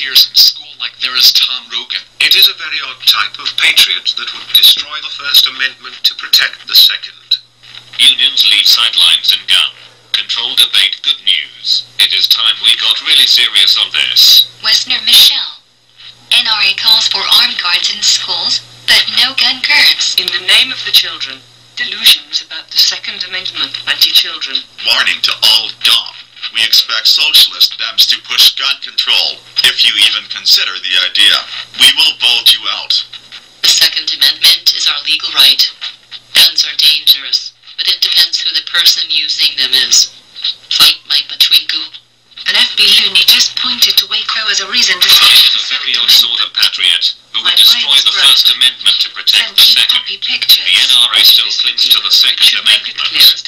appears in school like there is Tom Rogan. It is a very odd type of patriot that would destroy the First Amendment to protect the Second. Unions lead sidelines in gun control debate. Good news. It is time we got really serious on this. Westner Michelle. NRA calls for armed guards in schools, but no gun curbs. In the name of the children, delusions about the Second Amendment anti-children. Warning to all dumb. We expect socialist Dems to push gun control, if you even consider the idea. We will vote you out. The Second Amendment is our legal right. Guns are dangerous, but it depends who the person using them is. Fight Mike Matwinku. An FB loony just pointed to Waco as a reason to He is a very odd sort of patriot who would destroy the First Amendment to protect the Second. The NRA still clings to the Second Amendment,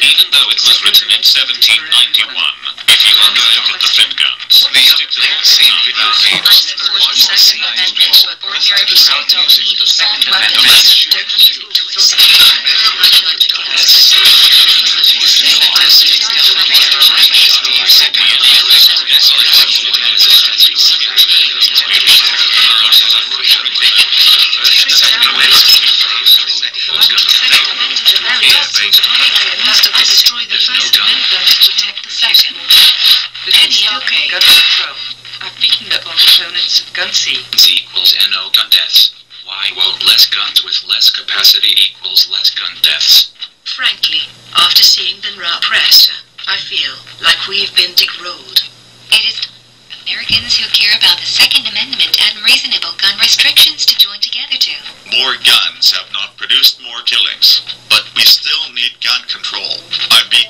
even though it was written in 1791. If you are going to defend guns, The update same video games. I support the Second Amendment, but ordinary people don't need assault weapons. destroy the First Amendment to protect the Second. We can stop gun control. I've beaten up on opponents of gun C. Equals NO gun deaths. Why won't less guns with less capacity equals less gun deaths? Frankly, after seeing the press, I feel like we've been dickrolled. It is Americans who care about the Second Amendment and reasonable gun restrictions to join together to. More guns have not produced more killings, but we still need gun control. I beat